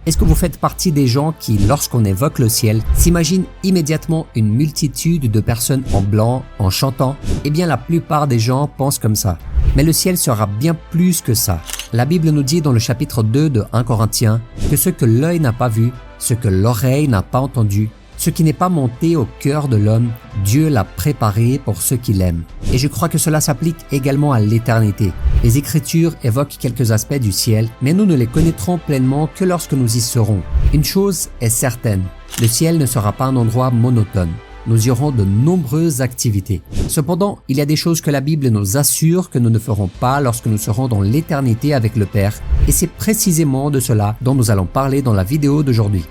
Est-ce que vous faites partie des gens qui, lorsqu'on évoque le ciel, s'imaginent immédiatement une multitude de personnes en blanc, en chantant? Eh bien, la plupart des gens pensent comme ça. Mais le ciel sera bien plus que ça. La Bible nous dit dans le chapitre 2 de 1 Corinthiens que ce que l'œil n'a pas vu, ce que l'oreille n'a pas entendu, ce qui n'est pas monté au cœur de l'homme, Dieu l'a préparé pour ceux qui l'aiment. Et je crois que cela s'applique également à l'éternité. Les Écritures évoquent quelques aspects du ciel, mais nous ne les connaîtrons pleinement que lorsque nous y serons. Une chose est certaine, le ciel ne sera pas un endroit monotone. Nous y aurons de nombreuses activités. Cependant, il y a des choses que la Bible nous assure que nous ne ferons pas lorsque nous serons dans l'éternité avec le Père, et c'est précisément de cela dont nous allons parler dans la vidéo d'aujourd'hui.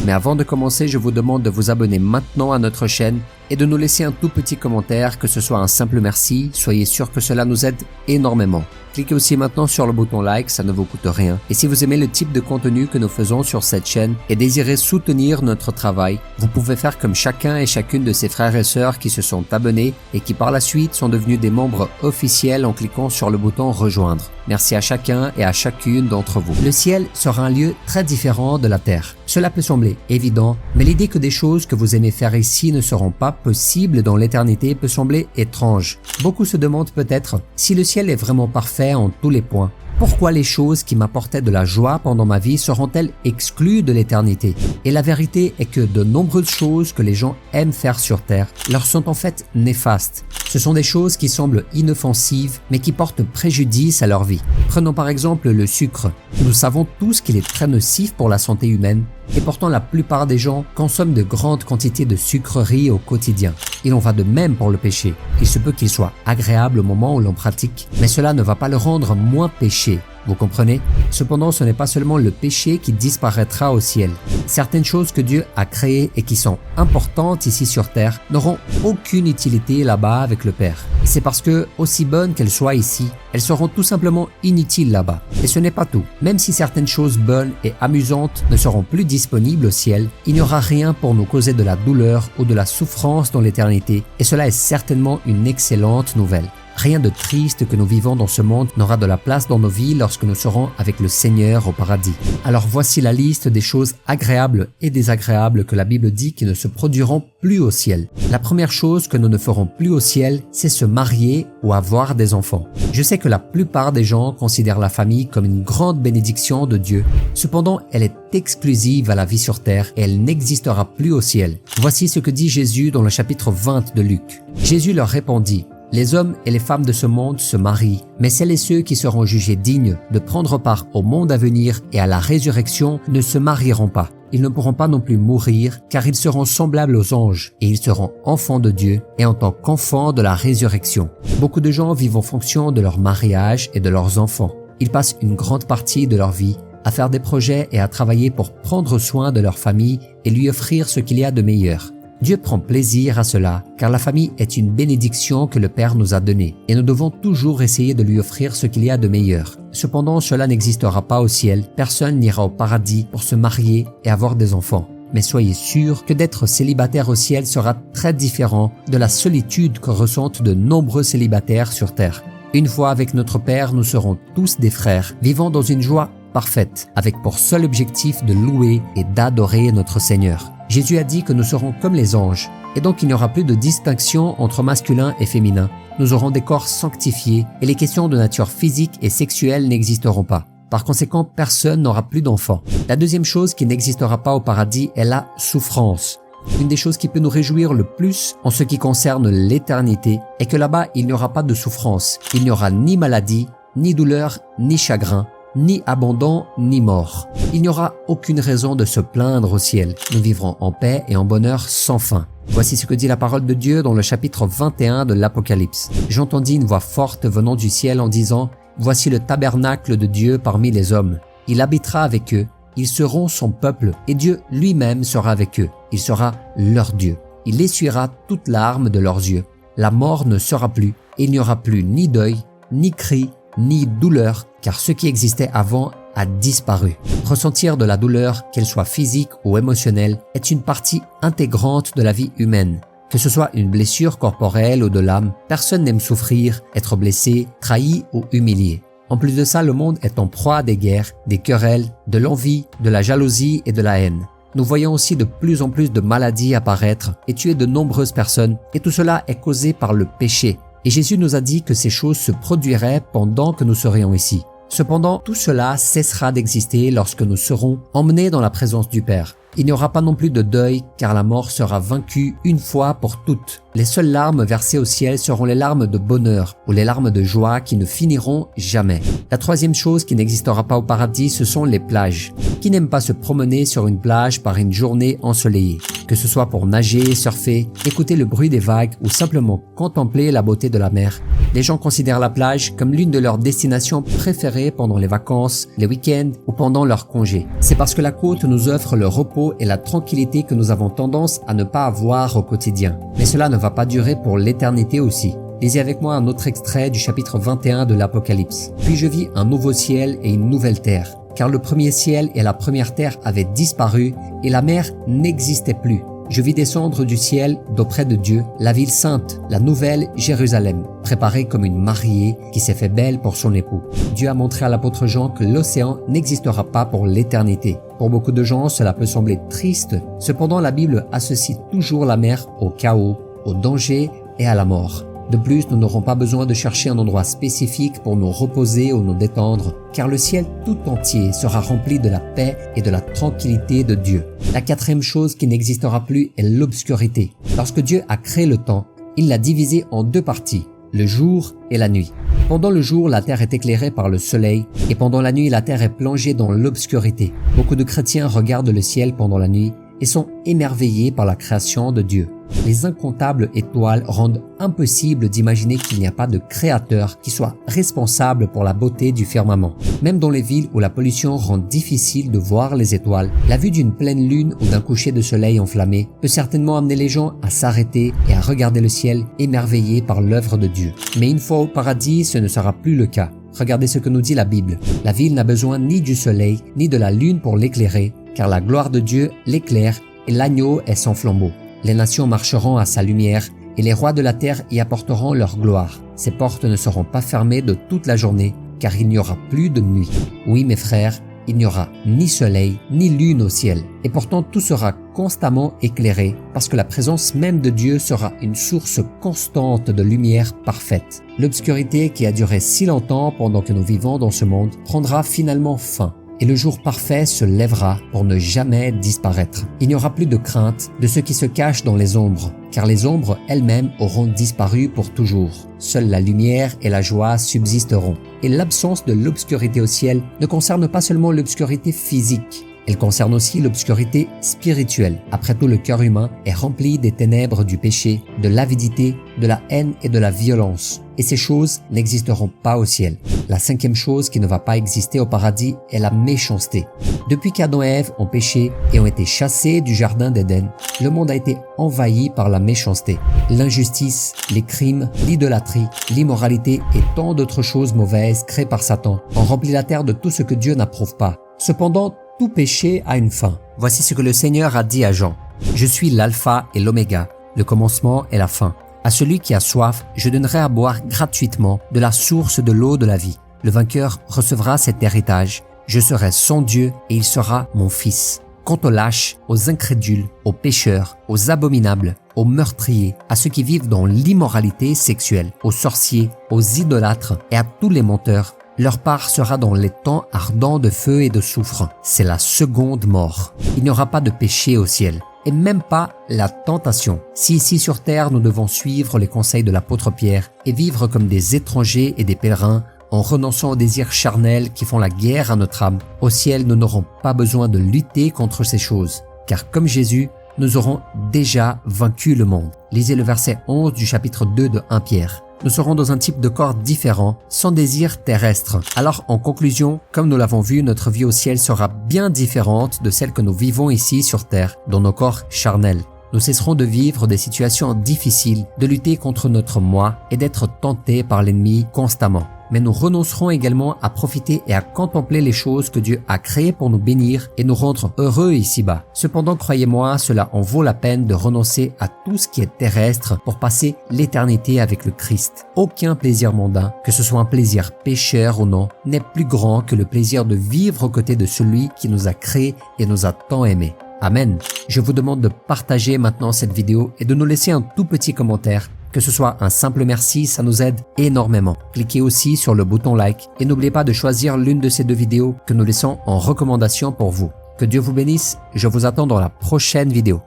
Mais avant de commencer, je vous demande de vous abonner maintenant à notre chaîne et de nous laisser un tout petit commentaire, que ce soit un simple merci, soyez sûr que cela nous aide énormément. Cliquez aussi maintenant sur le bouton like, ça ne vous coûte rien. Et si vous aimez le type de contenu que nous faisons sur cette chaîne et désirez soutenir notre travail, vous pouvez faire comme chacun et chacune de ces frères et sœurs qui se sont abonnés et qui par la suite sont devenus des membres officiels en cliquant sur le bouton rejoindre. Merci à chacun et à chacune d'entre vous. Le ciel sera un lieu très différent de la terre. Cela peut sembler évident, mais l'idée que des choses que vous aimez faire ici ne seront pas possibles dans l'éternité peut sembler étrange. Beaucoup se demandent peut-être si le ciel est vraiment parfait en tous les points. Pourquoi les choses qui m'apportaient de la joie pendant ma vie seront-elles exclues de l'éternité? Et la vérité est que de nombreuses choses que les gens aiment faire sur terre leur sont en fait néfastes. Ce sont des choses qui semblent inoffensives mais qui portent préjudice à leur vie. Prenons par exemple le sucre. Nous savons tous qu'il est très nocif pour la santé humaine et pourtant la plupart des gens consomment de grandes quantités de sucreries au quotidien. Il en va de même pour le péché. Il se peut qu'il soit agréable au moment où l'on pratique, mais cela ne va pas le rendre moins péché. Vous comprenez? Cependant, ce n'est pas seulement le péché qui disparaîtra au ciel. Certaines choses que Dieu a créées et qui sont importantes ici sur terre n'auront aucune utilité là-bas avec le Père. C'est parce que, aussi bonnes qu'elles soient ici, elles seront tout simplement inutiles là-bas. Et ce n'est pas tout. Même si certaines choses bonnes et amusantes ne seront plus disponibles au ciel, il n'y aura rien pour nous causer de la douleur ou de la souffrance dans l'éternité, et cela est certainement une excellente nouvelle. Rien de triste que nous vivons dans ce monde n'aura de la place dans nos vies lorsque nous serons avec le Seigneur au paradis. Alors voici la liste des choses agréables et désagréables que la Bible dit qui ne se produiront plus au ciel. La première chose que nous ne ferons plus au ciel, c'est se marier ou avoir des enfants. Je sais que la plupart des gens considèrent la famille comme une grande bénédiction de Dieu. Cependant, elle est exclusive à la vie sur terre et elle n'existera plus au ciel. Voici ce que dit Jésus dans le chapitre 20 de Luc. Jésus leur répondit: les hommes et les femmes de ce monde se marient, mais celles et ceux qui seront jugés dignes de prendre part au monde à venir et à la résurrection ne se marieront pas. Ils ne pourront pas non plus mourir, car ils seront semblables aux anges, et ils seront enfants de Dieu, et en tant qu'enfants de la résurrection. Beaucoup de gens vivent en fonction de leur mariage et de leurs enfants. Ils passent une grande partie de leur vie à faire des projets et à travailler pour prendre soin de leur famille et lui offrir ce qu'il y a de meilleur. Dieu prend plaisir à cela, car la famille est une bénédiction que le Père nous a donnée, et nous devons toujours essayer de lui offrir ce qu'il y a de meilleur. Cependant, cela n'existera pas au ciel, personne n'ira au paradis pour se marier et avoir des enfants. Mais soyez sûrs que d'être célibataire au ciel sera très différent de la solitude que ressentent de nombreux célibataires sur terre. Une fois avec notre Père, nous serons tous des frères, vivant dans une joie parfaite, avec pour seul objectif de louer et d'adorer notre Seigneur. Jésus a dit que nous serons comme les anges, et donc il n'y aura plus de distinction entre masculin et féminin. Nous aurons des corps sanctifiés, et les questions de nature physique et sexuelle n'existeront pas. Par conséquent, personne n'aura plus d'enfants. La deuxième chose qui n'existera pas au paradis est la souffrance. Une des choses qui peut nous réjouir le plus en ce qui concerne l'éternité est que là-bas, il n'y aura pas de souffrance. Il n'y aura ni maladie, ni douleur, ni chagrin, ni abandon, ni mort. Il n'y aura aucune raison de se plaindre au ciel. Nous vivrons en paix et en bonheur sans fin. Voici ce que dit la parole de Dieu dans le chapitre 21 de l'Apocalypse. J'entendis une voix forte venant du ciel en disant: « Voici le tabernacle de Dieu parmi les hommes. Il habitera avec eux. Ils seront son peuple et Dieu lui-même sera avec eux. Il sera leur Dieu. Il essuiera toute larme de leurs yeux. La mort ne sera plus et il n'y aura plus ni deuil, ni cri, ni douleur, car ce qui existait avant a disparu. » Ressentir de la douleur, qu'elle soit physique ou émotionnelle, est une partie intégrante de la vie humaine. Que ce soit une blessure corporelle ou de l'âme, personne n'aime souffrir, être blessé, trahi ou humilié. En plus de ça, le monde est en proie à des guerres, des querelles, de l'envie, de la jalousie et de la haine. Nous voyons aussi de plus en plus de maladies apparaître et tuer de nombreuses personnes, et tout cela est causé par le péché. Et Jésus nous a dit que ces choses se produiraient pendant que nous serions ici. Cependant, tout cela cessera d'exister lorsque nous serons emmenés dans la présence du Père. Il n'y aura pas non plus de deuil, car la mort sera vaincue une fois pour toutes. Les seules larmes versées au ciel seront les larmes de bonheur ou les larmes de joie qui ne finiront jamais. La troisième chose qui n'existera pas au paradis, ce sont les plages. Qui n'aime pas se promener sur une plage par une journée ensoleillée? Que ce soit pour nager, surfer, écouter le bruit des vagues ou simplement contempler la beauté de la mer. Les gens considèrent la plage comme l'une de leurs destinations préférées pendant les vacances, les week-ends ou pendant leurs congés. C'est parce que la côte nous offre le repos et la tranquillité que nous avons tendance à ne pas avoir au quotidien. Mais cela ne va pas durer pour l'éternité aussi. Lisez avec moi un autre extrait du chapitre 21 de l'Apocalypse. « Puis je vis un nouveau ciel et une nouvelle terre, car le premier ciel et la première terre avaient disparu et la mer n'existait plus. Je vis descendre du ciel d'auprès de Dieu la ville sainte, la nouvelle Jérusalem, préparée comme une mariée qui s'est fait belle pour son époux. Dieu a montré à l'apôtre Jean que l'océan n'existera pas pour l'éternité. Pour beaucoup de gens, cela peut sembler triste. Cependant, la Bible associe toujours la mer au chaos, au danger et à la mort. De plus, nous n'aurons pas besoin de chercher un endroit spécifique pour nous reposer ou nous détendre, car le ciel tout entier sera rempli de la paix et de la tranquillité de Dieu. La quatrième chose qui n'existera plus est l'obscurité. Lorsque Dieu a créé le temps, il l'a divisé en deux parties, le jour et la nuit. Pendant le jour, la terre est éclairée par le soleil et pendant la nuit, la terre est plongée dans l'obscurité. Beaucoup de chrétiens regardent le ciel pendant la nuit et sont émerveillés par la création de Dieu. Les incomptables étoiles rendent impossible d'imaginer qu'il n'y a pas de créateur qui soit responsable pour la beauté du firmament. Même dans les villes où la pollution rend difficile de voir les étoiles, la vue d'une pleine lune ou d'un coucher de soleil enflammé peut certainement amener les gens à s'arrêter et à regarder le ciel émerveillés par l'œuvre de Dieu. Mais une fois au paradis, ce ne sera plus le cas. Regardez ce que nous dit la Bible. La ville n'a besoin ni du soleil ni de la lune pour l'éclairer, car la gloire de Dieu l'éclaire et l'agneau est son flambeau. Les nations marcheront à sa lumière et les rois de la terre y apporteront leur gloire. Ses portes ne seront pas fermées de toute la journée, car il n'y aura plus de nuit. Oui, mes frères, il n'y aura ni soleil ni lune au ciel. Et pourtant tout sera constamment éclairé, parce que la présence même de Dieu sera une source constante de lumière parfaite. L'obscurité qui a duré si longtemps pendant que nous vivons dans ce monde prendra finalement fin. Et le jour parfait se lèvera pour ne jamais disparaître. Il n'y aura plus de crainte de ceux qui se cachent dans les ombres, car les ombres elles-mêmes auront disparu pour toujours. Seule la lumière et la joie subsisteront. Et l'absence de l'obscurité au ciel ne concerne pas seulement l'obscurité physique, elle concerne aussi l'obscurité spirituelle. Après tout, le cœur humain est rempli des ténèbres du péché, de l'avidité, de la haine et de la violence. Et ces choses n'existeront pas au ciel. La cinquième chose qui ne va pas exister au paradis est la méchanceté. Depuis qu'Adam et Ève ont péché et ont été chassés du jardin d'Éden, le monde a été envahi par la méchanceté. L'injustice, les crimes, l'idolâtrie, l'immoralité et tant d'autres choses mauvaises créées par Satan ont rempli la terre de tout ce que Dieu n'approuve pas. Cependant, tout péché a une fin. Voici ce que le Seigneur a dit à Jean. « Je suis l'alpha et l'oméga, le commencement et la fin. À celui qui a soif, je donnerai à boire gratuitement de la source de l'eau de la vie. Le vainqueur recevra cet héritage. Je serai son Dieu et il sera mon fils. Quant aux lâches, aux incrédules, aux pécheurs, aux abominables, aux meurtriers, à ceux qui vivent dans l'immoralité sexuelle, aux sorciers, aux idolâtres et à tous les menteurs, leur part sera dans les temps ardents de feu et de soufre. C'est la seconde mort. Il n'y aura pas de péché au ciel. Et même pas la tentation. Si ici sur terre nous devons suivre les conseils de l'apôtre Pierre et vivre comme des étrangers et des pèlerins en renonçant aux désirs charnels qui font la guerre à notre âme, au ciel nous n'aurons pas besoin de lutter contre ces choses, car comme Jésus, nous aurons déjà vaincu le monde. Lisez le verset 11 du chapitre 2 de 1 Pierre. Nous serons dans un type de corps différent, sans désir terrestre. Alors, en conclusion, comme nous l'avons vu, notre vie au ciel sera bien différente de celle que nous vivons ici sur terre, dans nos corps charnels. Nous cesserons de vivre des situations difficiles, de lutter contre notre moi et d'être tentés par l'ennemi constamment. mais nous renoncerons également à profiter et à contempler les choses que Dieu a créées pour nous bénir et nous rendre heureux ici-bas. Cependant, croyez-moi, cela en vaut la peine de renoncer à tout ce qui est terrestre pour passer l'éternité avec le Christ. Aucun plaisir mondain, que ce soit un plaisir pécheur ou non, n'est plus grand que le plaisir de vivre aux côtés de celui qui nous a créés et nous a tant aimés. Amen. Je vous demande de partager maintenant cette vidéo et de nous laisser un tout petit commentaire. Que ce soit un simple merci, ça nous aide énormément. Cliquez aussi sur le bouton like et n'oubliez pas de choisir l'une de ces deux vidéos que nous laissons en recommandation pour vous. Que Dieu vous bénisse, je vous attends dans la prochaine vidéo.